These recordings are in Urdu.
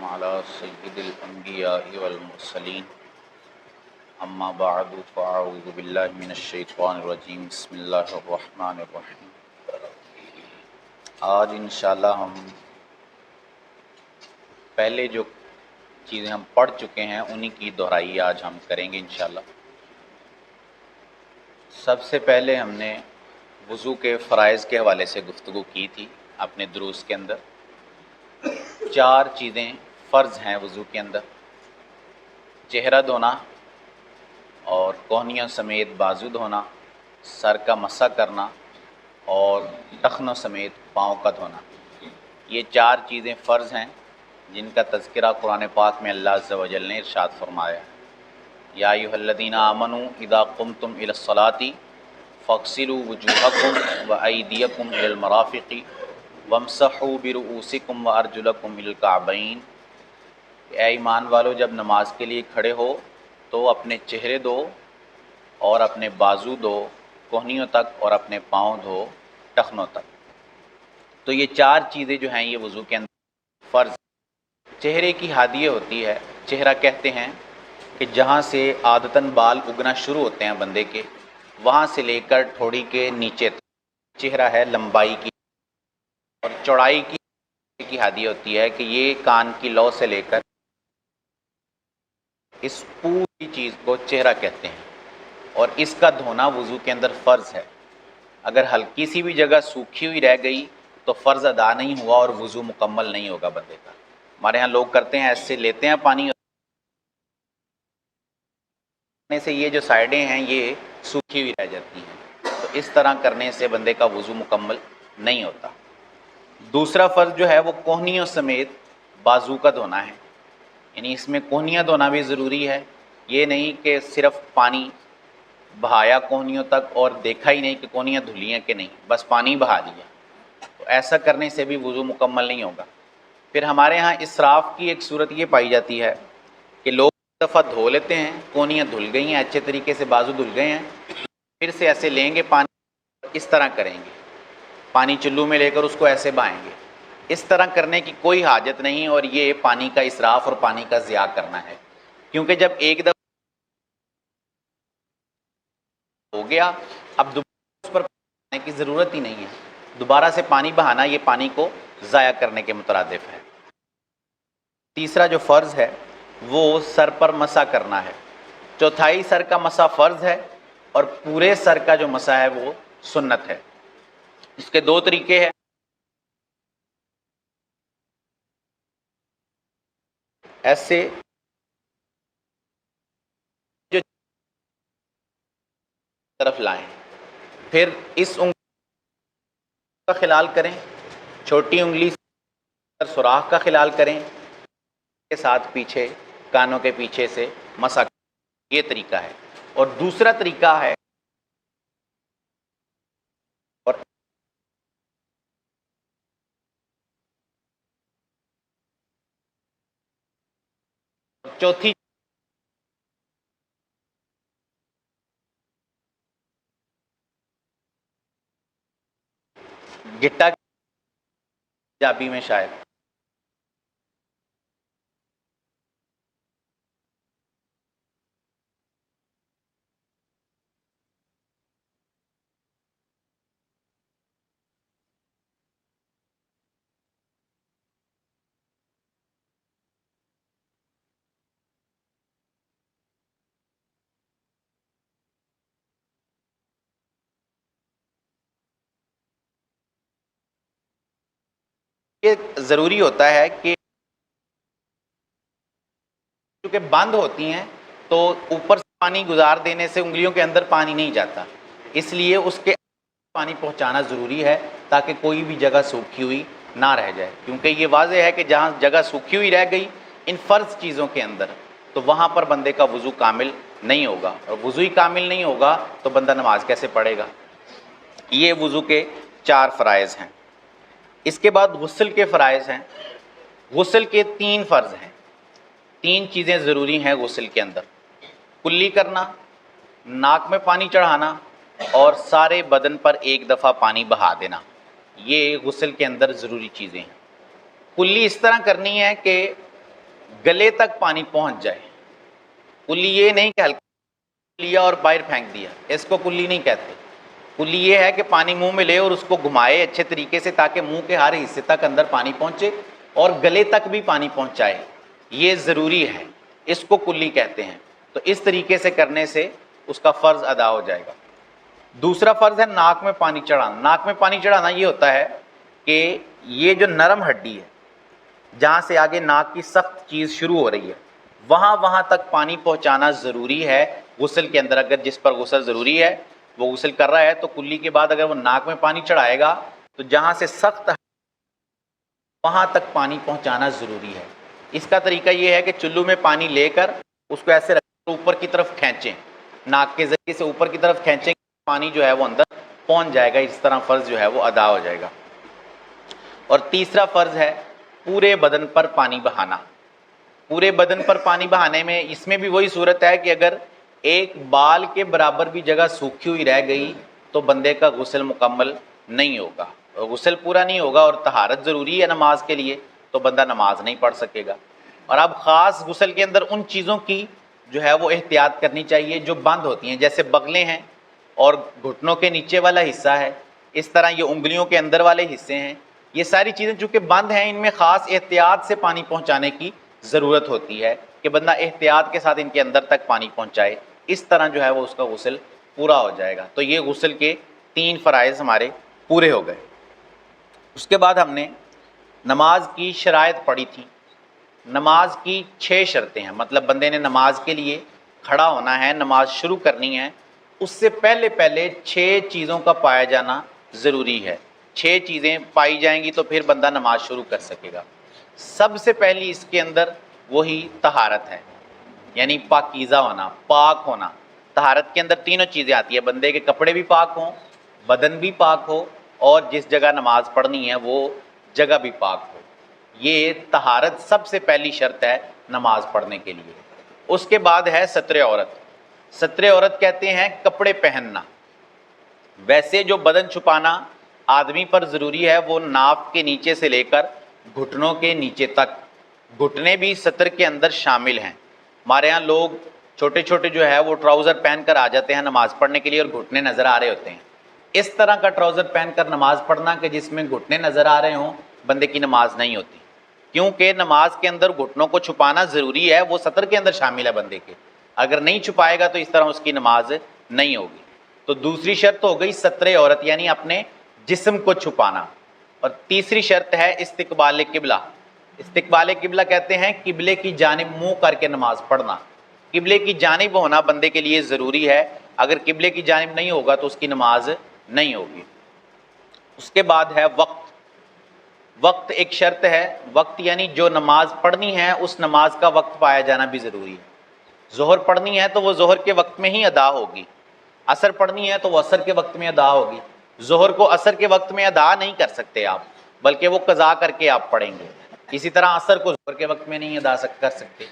علی سید الانبیاء والمرسلین اما بعد فاعوذ باللہ من الشیطان الرجیم بسم اللہ الرحمن الرحیم۔ آج انشاءاللہ ہم پہلے جو چیزیں ہم پڑھ چکے ہیں انہی کی دہرائی آج ہم کریں گے انشاءاللہ۔ سب سے پہلے ہم نے وضو کے فرائض کے حوالے سے گفتگو کی تھی اپنے دروس کے اندر۔ 4 چیزیں فرض ہیں وضو کے اندر: چہرہ دھونا اور کوہنیوں سمیت بازو دھونا، سر کا مسح کرنا اور ٹخنوں سمیت پاؤں کا دھونا۔ یہ 4 چیزیں فرض ہیں جن کا تذکرہ قرآن پاک میں اللہ عز و جل نے ارشاد فرمایا ہے: یا ایھا الذین آمنوا اذا قمتم الی الصلاۃ فاغسلوا وجوہکم وایدیکم الی المرافق وامسحوا برؤوسکم وارجلکم الی الکعبین۔ اے ایمان والو، جب نماز کے لیے کھڑے ہو تو اپنے چہرے دھو اور اپنے بازو دھو کوہنیوں تک اور اپنے پاؤں دھو ٹخنوں تک۔ تو یہ 4 چیزیں جو ہیں یہ وضو کے اندر فرض۔ چہرے کی حادیہ ہوتی ہے، چہرہ کہتے ہیں کہ جہاں سے عادتاً بال اگنا شروع ہوتے ہیں بندے کے، وہاں سے لے کر ٹھوڑی کے نیچے تک چہرہ ہے لمبائی کی، اور چوڑائی کی حادیہ ہوتی ہے کہ یہ کان کی لو سے لے کر اس پوری چیز کو چہرہ کہتے ہیں، اور اس کا دھونا وضو کے اندر فرض ہے۔ اگر ہلکی سی بھی جگہ سوکھی ہوئی رہ گئی تو فرض ادا نہیں ہوا اور وضو مکمل نہیں ہوگا بندے کا۔ ہمارے ہاں لوگ کرتے ہیں ایسے لیتے ہیں پانی سے، یہ جو سائڈیں ہیں یہ سوکھی ہوئی رہ جاتی ہیں، تو اس طرح کرنے سے بندے کا وضو مکمل نہیں ہوتا۔ دوسرا فرض جو ہے وہ کوہنیوں سمیت بازو کا دھونا ہے، یعنی اس میں کوہنیاں دھونا بھی ضروری ہے۔ یہ نہیں کہ صرف پانی بہایا کوہنیوں تک اور دیکھا ہی نہیں کہ کوہنیاں دھلی ہیں کہ نہیں، بس پانی بہا لیا، تو ایسا کرنے سے بھی وضو مکمل نہیں ہوگا۔ پھر ہمارے ہاں اسراف کی ایک صورت یہ پائی جاتی ہے کہ لوگ ایک دفعہ دھو لیتے ہیں، کوہنیاں دھل گئی ہیں اچھے طریقے سے، بازو دھل گئے ہیں، پھر سے ایسے لیں گے پانی، اس طرح کریں گے، پانی چلو میں لے کر اس کو ایسے بہائیں گے۔ اس طرح کرنے کی کوئی حاجت نہیں، اور یہ پانی کا اسراف اور پانی کا ضیاع کرنا ہے، کیونکہ جب ایک دفعہ ہو گیا اب دوبارہ اس پر پانی کی ضرورت ہی نہیں ہے، دوبارہ سے پانی بہانا یہ پانی کو ضائع کرنے کے مترادف ہے۔ تیسرا جو فرض ہے وہ سر پر مسح کرنا ہے۔ چوتھائی سر کا مسح فرض ہے اور پورے سر کا جو مسح ہے وہ سنت ہے۔ اس کے 2 طریقے ہیں، ایسے جو طرف لائیں، پھر اس انگلی کا خلال کریں، چھوٹی انگلی سے سوراخ کا خلال کریں کے ساتھ پیچھے کانوں کے پیچھے سے مسح کریں، یہ طریقہ ہے۔ اور دوسرا طریقہ ہے، اور چوتھی گٹا پنجابی میں شاید یہ ضروری ہوتا ہے کہ چونکہ بند ہوتی ہیں تو اوپر سے پانی گزار دینے سے انگلیوں کے اندر پانی نہیں جاتا، اس لیے اس کے پانی پہنچانا ضروری ہے تاکہ کوئی بھی جگہ سوکھی ہوئی نہ رہ جائے، کیونکہ یہ واضح ہے کہ جہاں جگہ سوکھی ہوئی رہ گئی ان فرض چیزوں کے اندر تو وہاں پر بندے کا وضو کامل نہیں ہوگا، اور وضو ہی کامل نہیں ہوگا تو بندہ نماز کیسے پڑھے گا۔ یہ وضو کے 4 فرائض ہیں۔ اس کے بعد غسل کے فرائض ہیں۔ غسل کے 3 فرض ہیں، 3 چیزیں ضروری ہیں غسل کے اندر: کلی کرنا، ناک میں پانی چڑھانا اور سارے بدن پر ایک دفعہ پانی بہا دینا۔ یہ غسل کے اندر ضروری چیزیں ہیں۔ کلی اس طرح کرنی ہے کہ گلے تک پانی پہنچ جائے. کلی یہ نہیں کہ ہلکا لیا اور باہر پھینک دیا، اس کو کلی نہیں کہتے. کلی یہ ہے کہ پانی منہ میں لے اور اس کو گھمائے اچھے طریقے سے تاکہ منہ کے ہر حصے تک اندر پانی پہنچے اور گلے تک بھی پانی پہنچائے. یہ ضروری ہے، اس کو کلی کہتے ہیں. تو اس طریقے سے کرنے سے اس کا فرض ادا ہو جائے گا. دوسرا فرض ہے ناک میں پانی چڑھانا. ناک میں پانی چڑھانا یہ ہوتا ہے کہ یہ جو نرم ہڈی ہے جہاں سے آگے ناک کی سخت چیز شروع ہو رہی ہے وہاں تک پانی پہنچانا ضروری ہے غسل کے اندر. اگر جس پر غسل ضروری ہے وہ غسل کر رہا ہے تو کلی کے بعد اگر وہ ناک میں پانی چڑھائے گا تو جہاں سے سخت وہاں تک پانی پہنچانا ضروری ہے. اس کا طریقہ یہ ہے کہ چلو میں پانی لے کر اس کو ایسے رکھ کر اوپر کی طرف کھینچیں، ناک کے ذریعے سے اوپر کی طرف کھینچیں، پانی جو ہے وہ اندر پہنچ جائے گا. اس طرح فرض جو ہے وہ ادا ہو جائے گا. اور تیسرا فرض ہے پورے بدن پر پانی بہانا. پورے بدن پر پانی بہانے میں اس میں بھی وہی صورت ہے کہ اگر ایک بال کے برابر بھی جگہ سوکھی ہوئی رہ گئی تو بندے کا غسل مکمل نہیں ہوگا، غسل پورا نہیں ہوگا. اور طہارت ضروری ہے نماز کے لیے تو بندہ نماز نہیں پڑھ سکے گا. اور اب خاص غسل کے اندر ان چیزوں کی جو ہے وہ احتیاط کرنی چاہیے جو بند ہوتی ہیں، جیسے بغلیں ہیں اور گھٹنوں کے نیچے والا حصہ ہے، اس طرح یہ انگلیوں کے اندر والے حصے ہیں. یہ ساری چیزیں چونکہ بند ہیں ان میں خاص احتیاط سے پانی پہنچانے کی ضرورت ہوتی ہے کہ بندہ احتیاط کے ساتھ ان کے اندر تک پانی پہنچائے. اس طرح جو ہے وہ اس کا غسل پورا ہو جائے گا. تو یہ غسل کے 3 فرائض ہمارے پورے ہو گئے. اس کے بعد ہم نے نماز کی شرائط پڑھی تھی. نماز کی 6 شرطیں ہیں، مطلب بندے نے نماز کے لیے کھڑا ہونا ہے، نماز شروع کرنی ہے، اس سے پہلے 6 چیزوں کا پایا جانا ضروری ہے. 6 چیزیں پائی جائیں گی تو پھر بندہ نماز شروع کر سکے گا. سب سے پہلی اس کے اندر وہی طہارت ہے، یعنی پاکیزہ ہونا، پاک ہونا. طہارت کے اندر تینوں چیزیں آتی ہیں، بندے کے کپڑے بھی پاک ہوں، بدن بھی پاک ہو، اور جس جگہ نماز پڑھنی ہے وہ جگہ بھی پاک ہو. یہ طہارت سب سے پہلی شرط ہے نماز پڑھنے کے لیے. اس کے بعد ہے ستر عورت. ستر عورت کہتے ہیں کپڑے پہننا. ویسے جو بدن چھپانا آدمی پر ضروری ہے وہ ناف کے نیچے سے لے کر گھٹنوں کے نیچے تک، گھٹنے بھی ستر کے اندر شامل ہیں. ہمارے ہاں لوگ چھوٹے چھوٹے جو ہے وہ ٹراؤزر پہن کر آ جاتے ہیں نماز پڑھنے کے لیے اور گھٹنے نظر آ رہے ہوتے ہیں. اس طرح کا ٹراؤزر پہن کر نماز پڑھنا کہ جس میں گھٹنے نظر آ رہے ہوں، بندے کی نماز نہیں ہوتی، کیونکہ نماز کے اندر گھٹنوں کو چھپانا ضروری ہے، وہ ستر کے اندر شامل ہے بندے کے. اگر نہیں چھپائے گا تو اس طرح اس کی نماز نہیں ہوگی. تو دوسری شرط ہو گئی ستر عورت، یعنی اپنے جسم کو چھپانا. اور تیسری شرط ہے استقبال قبلہ. استقبال قبلہ کہتے ہیں قبلے کی جانب منہ کر کے نماز پڑھنا. قبلے کی جانب ہونا بندے کے لیے ضروری ہے، اگر قبلے کی جانب نہیں ہوگا تو اس کی نماز نہیں ہوگی. اس کے بعد ہے وقت. وقت ایک شرط ہے. وقت یعنی جو نماز پڑھنی ہے اس نماز کا وقت پایا جانا بھی ضروری ہے. ظہر پڑھنی ہے تو وہ ظہر کے وقت میں ہی ادا ہوگی، عصر پڑھنی ہے تو وہ عصر کے وقت میں ادا ہوگی. ظہر کو عصر کے وقت میں ادا نہیں کر سکتے آپ، بلکہ وہ قضا کر کے آپ پڑھیں گے. اسی طرح عصر کو ظہر کے وقت میں نہیں ادا کر سکتے.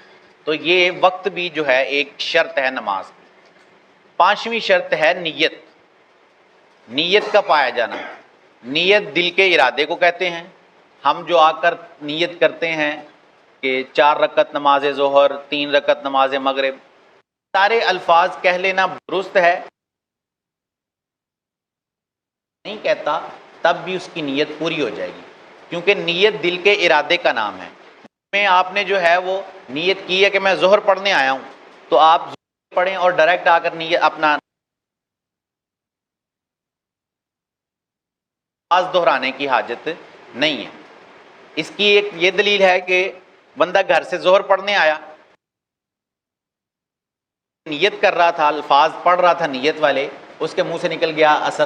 تو یہ وقت بھی جو ہے ایک شرط ہے نماز کی. 5ویں شرط ہے نیت. نیت کا پایا جانا. نیت دل کے ارادے کو کہتے ہیں. ہم جو آ کر نیت کرتے ہیں کہ 4 رکعت نماز ظہر، 3 رکعت نماز مغرب، سارے الفاظ کہہ لینا درست ہے، نہیں کہتا تب بھی اس کی نیت پوری ہو جائے گی، کیونکہ نیت دل کے ارادے کا نام ہے. میں آپ نے جو ہے وہ نیت کی ہے کہ میں ظہر پڑھنے آیا ہوں تو آپ ظہر پڑھیں اور ڈائریکٹ آ کر نیت اپنا نماز دہرانے کی حاجت نہیں ہے. اس کی ایک یہ دلیل ہے کہ بندہ گھر سے ظہر پڑھنے آیا، نیت کر رہا تھا، الفاظ پڑھ رہا تھا نیت والے، اس کے منہ سے نکل گیا عصر،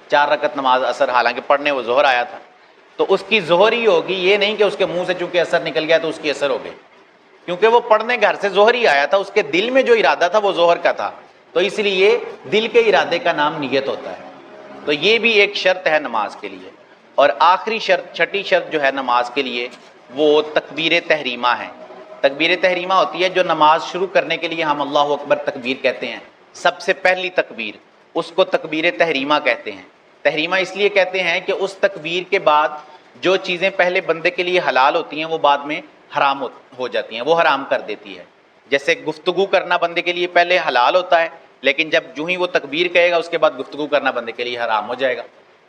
4 رکعت نماز عصر، حالانکہ پڑھنے وہ ظہر آیا تھا، تو اس کی ظہر ہی ہوگی. یہ نہیں کہ اس کے منہ سے چونکہ عصر نکل گیا تو اس کی عصر ہو گئی، کیونکہ وہ پڑھنے گھر سے ظہر ہی آیا تھا، اس کے دل میں جو ارادہ تھا وہ ظہر کا تھا. تو اس لیے دل کے ارادے کا نام نیت ہوتا ہے. تو یہ بھی ایک شرط ہے نماز کے لیے. اور آخری شرط، چھٹی شرط جو ہے نماز کے لیے وہ تکبیر تحریمہ ہے. تکبیر تحریمہ ہوتی ہے جو نماز شروع کرنے کے لیے ہم اللہ اکبر تکبیر کہتے ہیں، سب سے پہلی تکبیر، اس کو تکبیر تحریمہ کہتے ہیں. تحریمہ اس لیے کہتے ہیں کہ اس تکبیر کے بعد جو چیزیں پہلے بندے کے لیے حلال ہوتی ہیں وہ بعد میں حرام ہو جاتی ہیں، وہ حرام کر دیتی ہے۔ جیسے گفتگو کرنا بندے کے لیے پہلے حلال ہوتا ہے، لیکن جب جو ہی وہ تکبیر کہے گا اس کے بعد گفتگو کرنا بندے کے لیے حرام ہو جائے گا۔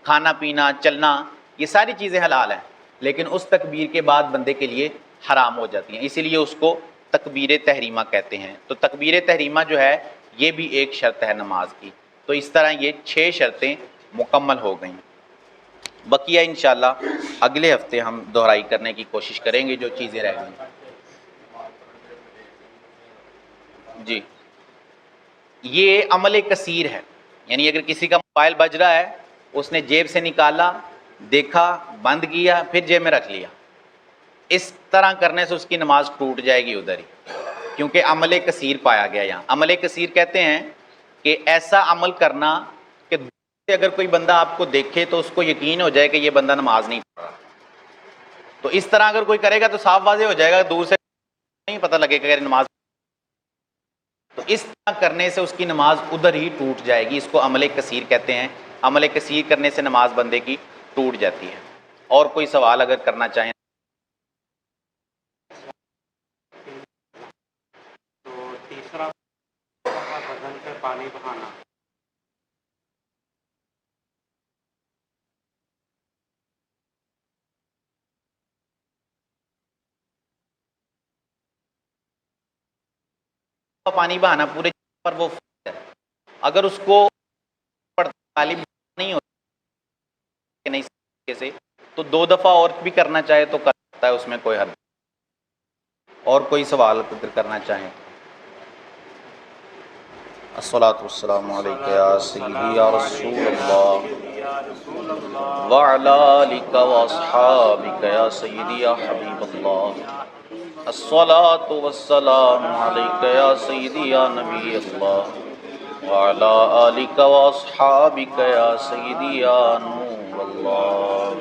کھانا پینا چلنا یہ ساری چیزیں حلال ہیں، لیکن اس تکبیر کے بعد بندے کے لیے حرام ہو جاتی ہیں، اسی لیے اس کو تکبیر تحریمہ کہتے ہیں۔ تو تکبیر تحریمہ جو ہے یہ بھی ایک شرط ہے نماز کی۔ تو اس طرح یہ 6 شرطیں مکمل ہو گئیں۔ بقیہ انشاءاللہ اگلے ہفتے ہم دہرائی کرنے کی کوشش کریں گے جو چیزیں رہ گئیں۔ جی، یہ عمل کثیر ہے، یعنی اگر کسی کا موبائل بج رہا ہے، اس نے جیب سے نکالا، دیکھا، بند کیا، پھر جیب میں رکھ لیا، اس طرح کرنے سے اس کی نماز ٹوٹ جائے گی ادھر ہی، کیونکہ عمل کثیر پایا گیا یہاں۔ عمل کثیر کہتے ہیں کہ ایسا عمل کرنا کہ اگر کوئی بندہ آپ کو دیکھے تو اس کو یقین ہو جائے کہ یہ بندہ نماز نہیں پڑھ رہا۔ تو اس طرح اگر کوئی کرے گا تو صاف واضح ہو جائے گا، دور سے نہیں پتہ لگے گا کہ نماز، تو اس طرح کرنے سے اس کی نماز ادھر ہی ٹوٹ جائے گی۔ اس کو عمل کثیر کہتے ہیں۔ عمل کثیر کرنے سے نماز بندے کی ٹوٹ جاتی ہے۔ اور کوئی سوال اگر کرنا چاہیں؟ تو تیسرا بدن پہ پانی بہانا، پانی بہانا پورے پر وہ فرض ہے۔ اگر اس کو غالب نہیں ہوتا کہ نہیں طریقے سے تو 2 دفعہ اور بھی کرنا چاہے تو کر سکتا ہے، اس میں کوئی حرج نہیں۔ اور کوئی سوال اگر کرنا چاہیں؟ الصلاۃ والسلام علیک یا سیدی یا رسول اللہ وعلی آلک واصحابک یا سیدی یا حبیب اللہ۔ الصلاۃ والسلام علیک یا سیدی یا نبی اللہ وعلی آلک واصحابک یا سیدی یا نور اللہ۔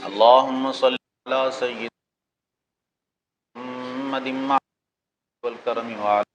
اللہم صلی علی سیدنا محمد والکرم وعلی